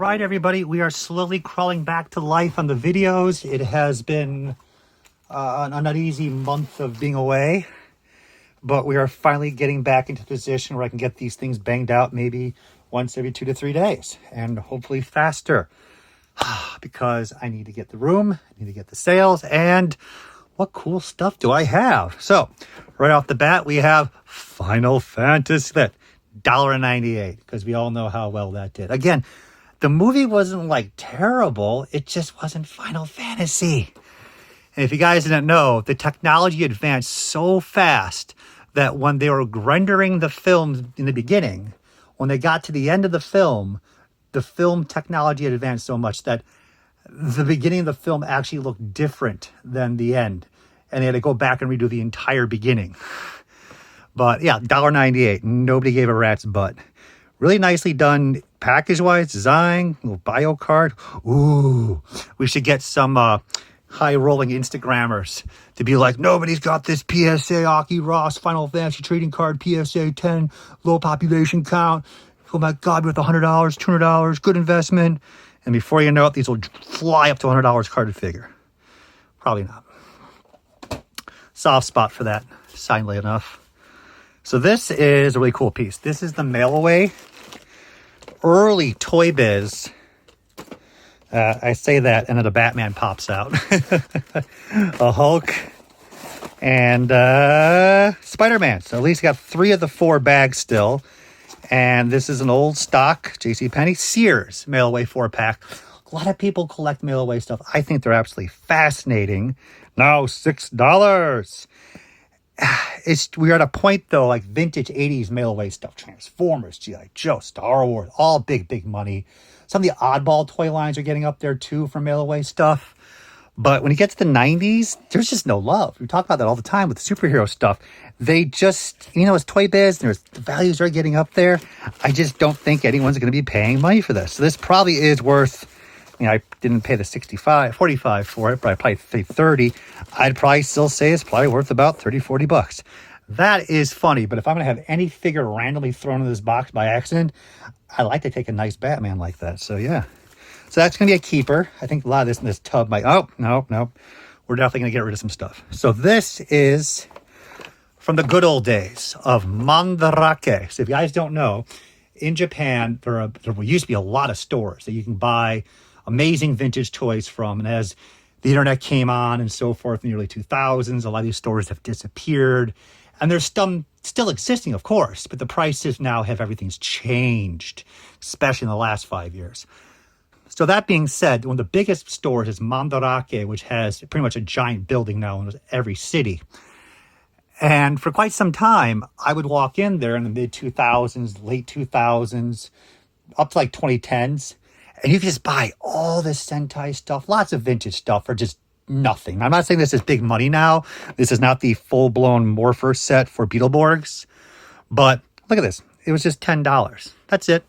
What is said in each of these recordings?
right, everybody, we are slowly crawling back to life on the videos. It has been an uneasy month of being away, but we are finally getting back into position where I can get these things banged out maybe once every 2 to 3 days, and hopefully faster, because I need to get the room, I need to get the sales, and what cool stuff do I have? So, right off the bat, we have Final Fantasy, that $1.98, because we all know how well that did. Again, the movie wasn't like terrible, it just wasn't Final Fantasy. And if you guys didn't know, the technology advanced so fast that when they were rendering the film in the beginning, when they got to the end of the film technology had advanced so much that the beginning of the film actually looked different than the end. And they had to go back and redo the entire beginning. But yeah, $1.98. Nobody gave a rat's butt. Really nicely done package-wise, design, little bio card. Ooh, we should get some high-rolling Instagrammers to be like, nobody's got this PSA Aki Ross Final Fantasy trading card, PSA 10, low population count. Oh my God, worth $100, $200, good investment. And before you know it, these will fly up to $100 carded figure. Probably not. Soft spot for that, silently enough. So this is a really cool piece. This is the mail away. Early Toy Biz. I say that, and then a Batman pops out. A Hulk. And Spider-Man. So at least got 3 of the 4 bags still. And this is an old stock JCPenney Sears mail away 4-pack. A lot of people collect mail away stuff. I think they're absolutely fascinating. Now $6. We're at a point though, like vintage 80's mail away stuff, Transformers, G.I. Joe, Star Wars, all big money. Some of the Oddball toy lines are getting up there too for mail away stuff. But when you get to the 90s, there's just no love. We talk about that all the time with superhero stuff. They just, it's Toy Biz, the values are getting up there. I just don't think anyone's going to be paying money for this. So this probably is worth, I didn't pay the $45 for it, but I probably paid $30. I'd probably still say it's probably worth about $30-$40. That is funny, but if I'm going to have any figure randomly thrown in this box by accident, I like to take a nice Batman like that. So yeah. So that's going to be a keeper. I think a lot of this in this tub might... Oh, no. We're definitely going to get rid of some stuff. So this is from the good old days of Mandarake. So if you guys don't know, in Japan, there used to be a lot of stores that you can buy amazing vintage toys from. And as the internet came on and so forth in the early 2000s, a lot of these stores have disappeared. And they're still existing, of course, but the prices now everything's changed, especially in the last 5 years. So that being said, one of the biggest stores is Mandarake, which has pretty much a giant building now in every city. And for quite some time, I would walk in there in the mid-2000s, late 2000s, up to like 2010s, and you could just buy all this Sentai stuff, lots of vintage stuff for just nothing. I'm not saying this is big money now. This is not the full-blown Morpher set for Beetleborgs, but look at this. It was just $10. That's it.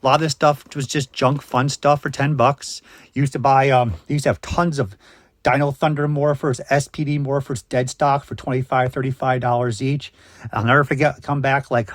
A lot of this stuff was just junk fun stuff for $10. Used to buy, they used to have tons of Dino Thunder Morphers, SPD Morphers, dead stock for $25, $35 each. I'll never forget, come back like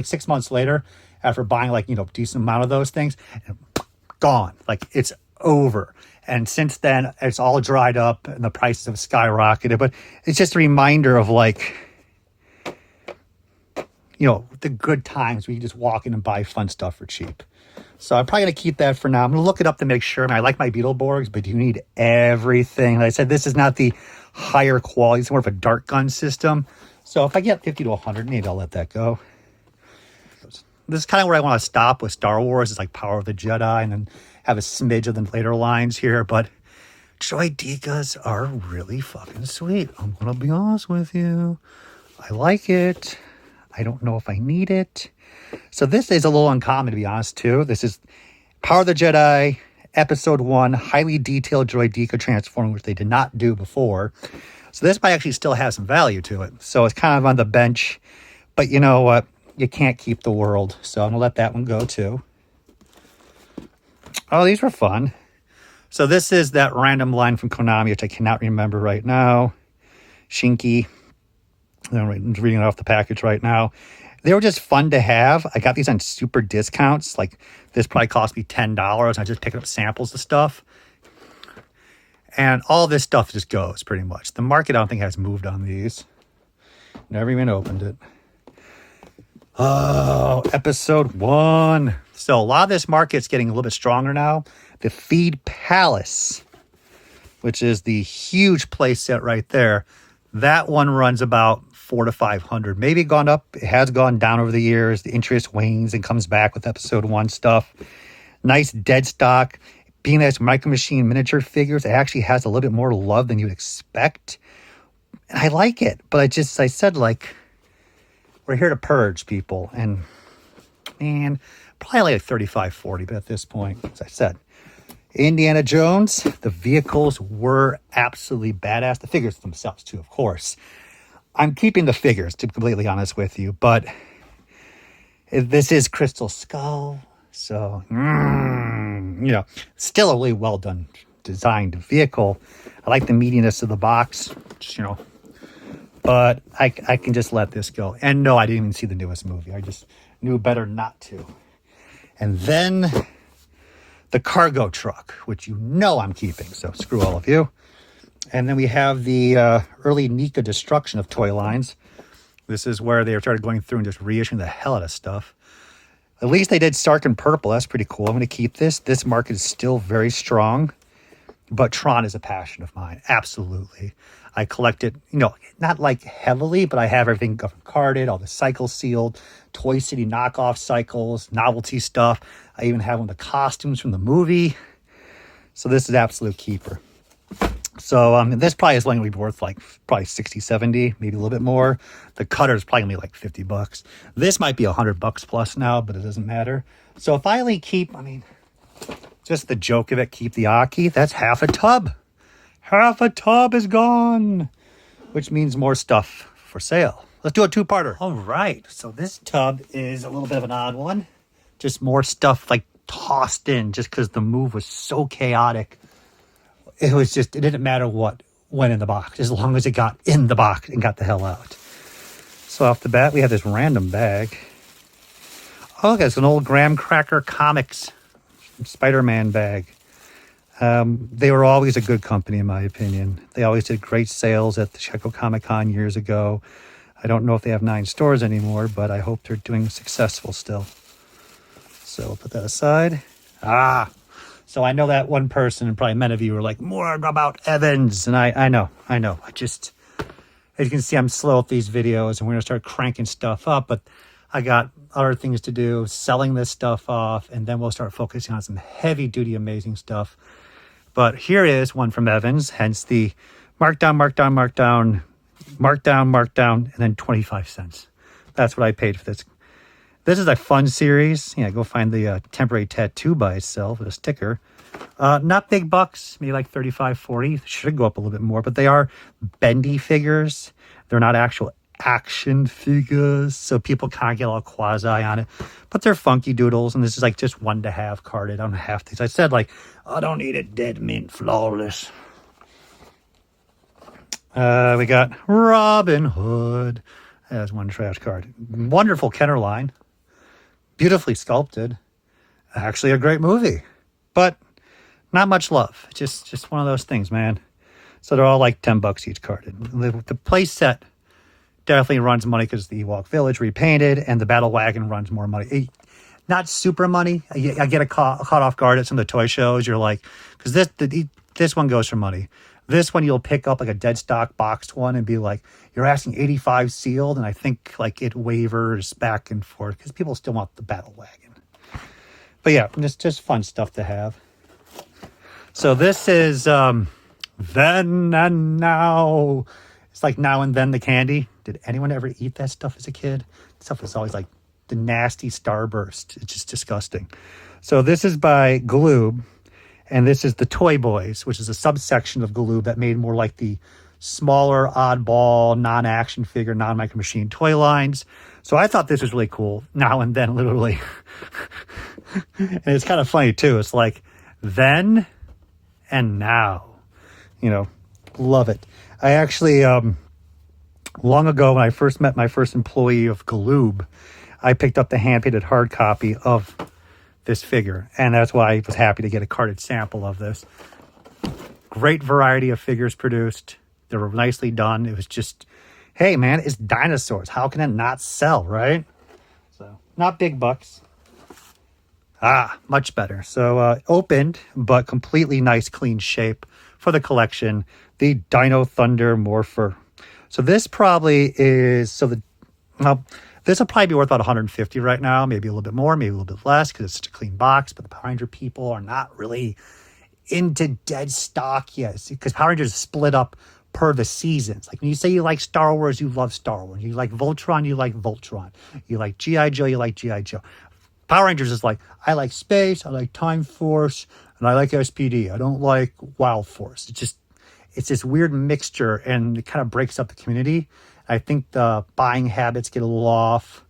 6 months later after buying decent amount of those things, and gone. Like it's over. And since then, it's all dried up and the prices have skyrocketed. But it's just a reminder of the good times where you just walk in and buy fun stuff for cheap. So I'm probably going to keep that for now. I'm going to look it up to make sure. I like my Beetleborgs, but you need everything. Like I said, this is not the higher quality. It's more of a dart gun system. So if I get 50 to 100, maybe I'll let that go. This is kind of where I want to stop with Star Wars. It's like Power of the Jedi and then have a smidge of the later lines here. But Droidekas are really fucking sweet. I'm going to be honest with you. I like it. I don't know if I need it. So this is a little uncommon, to be honest, too. This is Power of the Jedi, Episode 1, highly detailed Droideka transforming, which they did not do before. So this might actually still have some value to it. So it's kind of on the bench. But you know what? You can't keep the world. So I'm going to let that one go, too. Oh, these were fun. So this is that random line from Konami, which I cannot remember right now. Shinky. I'm reading it off the package right now. They were just fun to have. I got these on super discounts. Like this probably cost me $10. I just picked up samples of stuff. And all this stuff just goes pretty much. The market, I don't think, has moved on these. Never even opened it. Oh, episode 1. So a lot of this market's getting a little bit stronger now. The Feed Palace, which is the huge play set right there. That one runs about $400 to $500. Maybe gone up. It has gone down over the years. The interest wanes and comes back with episode 1 stuff. Nice dead stock. Being that it's Micro Machine miniature figures, it actually has a little bit more love than you'd expect. And I like it. But I said, like, we're here to purge people. And, man, probably like 35, 40. But at this point, as I said, Indiana Jones, the vehicles were absolutely badass. The figures themselves, too, of course. I'm keeping the figures, to be completely honest with you. But this is Crystal Skull. So, still a really well done designed vehicle. I like the meatiness of the box, but I can just let this go. And no, I didn't even see the newest movie. I just knew better not to. And then the cargo truck, which I'm keeping. So screw all of you. And then we have the early NECA destruction of toy lines. This is where they started going through and just reissuing the hell out of stuff. At least they did Stark and Purple. That's pretty cool. I'm going to keep this. This market is still very strong. But Tron is a passion of mine. Absolutely. I collect it, not like heavily, but I have everything carded, all the cycles sealed, Toy City knockoff cycles, novelty stuff. I even have one of the costumes from the movie. So this is absolute keeper. So this probably is going to be worth like probably 60, 70, maybe a little bit more. The cutter is probably going to be like $50. This might be $100 plus now, but it doesn't matter. So if I only keep, just the joke of it, keep the Aki, that's half a tub. Half a tub is gone, which means more stuff for sale. Let's do a two-parter. All right. So this tub is a little bit of an odd one. Just more stuff like tossed in just because the move was so chaotic. It didn't matter what went in the box, as long as it got in the box and got the hell out. So off the bat, we have this random bag. Oh, look, it's an old Graham Cracker Comics Spider-Man bag. They were always a good company, in my opinion. They always did great sales at the Chicago Comic-Con years ago. I don't know if they have 9 stores anymore, but I hope they're doing successful still. So we'll put that aside. So I know that one person, and probably many of you, are like, more about Evans. And I know. As you can see, I'm slow at these videos, and we're going to start cranking stuff up. But I got other things to do, selling this stuff off, and then we'll start focusing on some heavy-duty, amazing stuff. But here is one from Evans, hence the markdown, and then 25 cents. That's what I paid for this. This is a fun series. Go find the temporary tattoo by itself with a sticker. Not big bucks, maybe like 35, 40. Should go up a little bit more, but they are bendy figures. They're not actual action figures, so people kind of get all quasi on it. But they're funky doodles, and this is like just one to have carded. I don't have these. I said, I don't need it dead mint flawless. We got Robin Hood as one trash card. Wonderful Kenner line. Beautifully sculpted. Actually a great movie. But not much love. Just one of those things, man. So they're all like $10 each carded. The play set definitely runs money because the Ewok Village repainted, and the Battle Wagon runs more money. Not super money. I get caught off guard at some of the toy shows. You're like, because this one goes for money. This one you'll pick up like a dead stock boxed one and be like, you're asking 85 sealed, and I think like it wavers back and forth because people still want the Battle Wagon. But yeah, just fun stuff to have. So this is Then and Now. It's like Now and Then the candy. Did anyone ever eat that stuff as a kid? Stuff was always like the nasty Starburst. It's just disgusting. So this is by Gloo. And this is the Toy Boys, which is a subsection of Gloo that made more like the smaller, oddball, non-action figure, non-micro machine toy lines. So I thought this was really cool. Now and Then, literally. And it's kind of funny, too. It's like, then and now. Love it. I actually, Long ago, when I first met my first employee of Gloo, I picked up the hand-painted hard copy of this figure, and that's why I was happy to get a carded sample of this. Great variety of figures produced. They were nicely done. It was just, hey man, it's dinosaurs. How can it not sell, right? So, not big bucks. Much better. So, opened, but completely nice, clean shape for the collection. The Dino Thunder Morpher. So this probably is, this will probably be worth about $150 right now, maybe a little bit more, maybe a little bit less, because it's such a clean box. But the Power Ranger people are not really into dead stock yet, because Power Rangers split up per the seasons. Like when you say you like Star Wars, you love Star Wars. You like Voltron, you like Voltron. You like G.I. Joe, you like G.I. Joe. Power Rangers is like, I like space, I like Time Force, and I like SPD. I don't like Wild Force. It's this weird mixture, and it kind of breaks up the community. I think the buying habits get a little off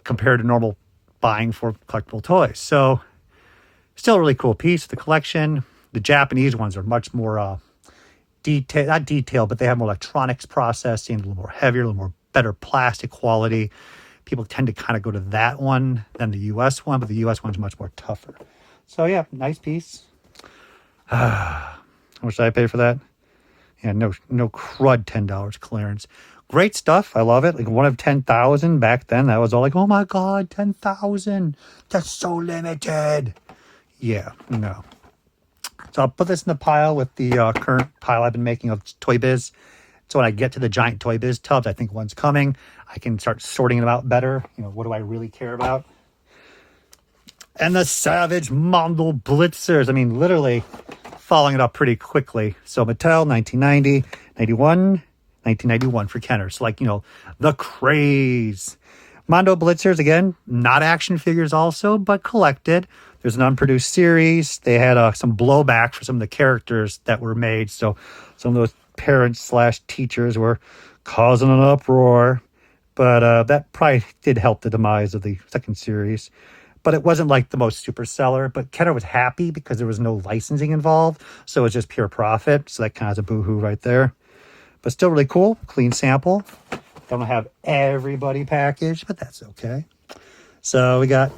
compared to normal buying for collectible toys. So still a really cool piece of the collection. The Japanese ones are much more not detailed, but they have more electronics processing, a little more heavier, a little more better plastic quality. People tend to kind of go to that one than the U.S. one, but the U.S. one's much more tougher. So yeah, nice piece. How much did I pay for that? Yeah, no crud, $10 clearance. Great stuff. I love it. Like one of 10,000 back then. That was all like, oh my God, 10,000. That's so limited. Yeah, no. So I'll put this in the pile with the current pile I've been making of Toy Biz. So when I get to the giant Toy Biz tubs, I think one's coming. I can start sorting them out better. You know, what do I really care about? And the Savage Mondo Blitzers. I mean, literally following it up pretty quickly. So Mattel, 1990, 91, 1991 for Kenner. So like, you know, the craze. Mondo Blitzers, again, not action figures also, but collected. There's an unproduced series. They had some blowback for some of the characters that were made. So some of those parents/teachers were causing an uproar. But that probably did help the demise of the second series. But it wasn't like the most super seller. But Kenner was happy because there was no licensing involved. So it was just pure profit. So that kind of is a boohoo right there. But still really cool. Clean sample. Don't have everybody packaged, but that's okay. So we got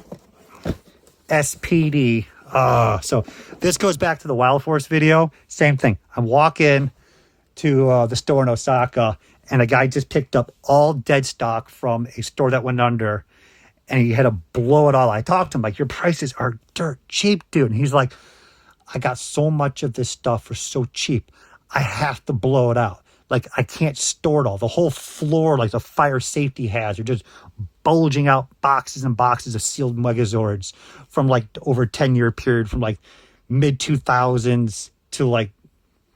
SPD. So this goes back to the Wild Force video. Same thing. I'm walking to the store in Osaka, and a guy just picked up all dead stock from a store that went under, and he had to blow it all. I talked to him like, your prices are dirt cheap, dude. And he's like, I got so much of this stuff for so cheap. I have to blow it out. Like, I can't store it all. The whole floor, like the fire safety hazard, just bulging out boxes and boxes of sealed Megazords from like over a 10-year period, from like mid-2000s to like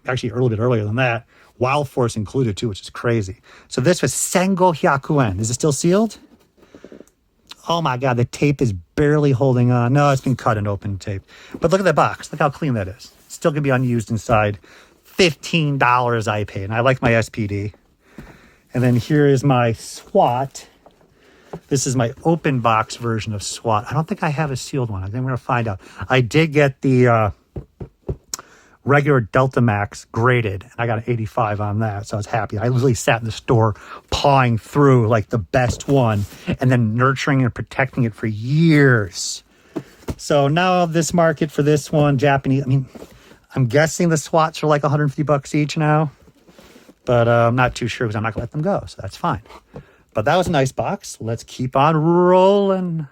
actually a little bit earlier than that. Wild Force included too, which is crazy. So this was Sengo Hyakuen. Is it still sealed? Oh my God, the tape is barely holding on. No, it's been cut and open tape. But look at that box. Look how clean that is. It's still going to be unused inside. $15 I paid. And I like my SPD. And then here is my SWAT. This is my open box version of SWAT. I don't think I have a sealed one. I think we're going to find out. I did get the regular Delta Max graded, and I got an 85 on that, so I was happy. I literally sat in the store pawing through like the best one and then nurturing and protecting it for years. So now this market for this one, Japanese, I mean, I'm guessing the SWATs are like $150 each now, but I'm not too sure because I'm not going to let them go, so that's fine. But that was a nice box. Let's keep on rolling.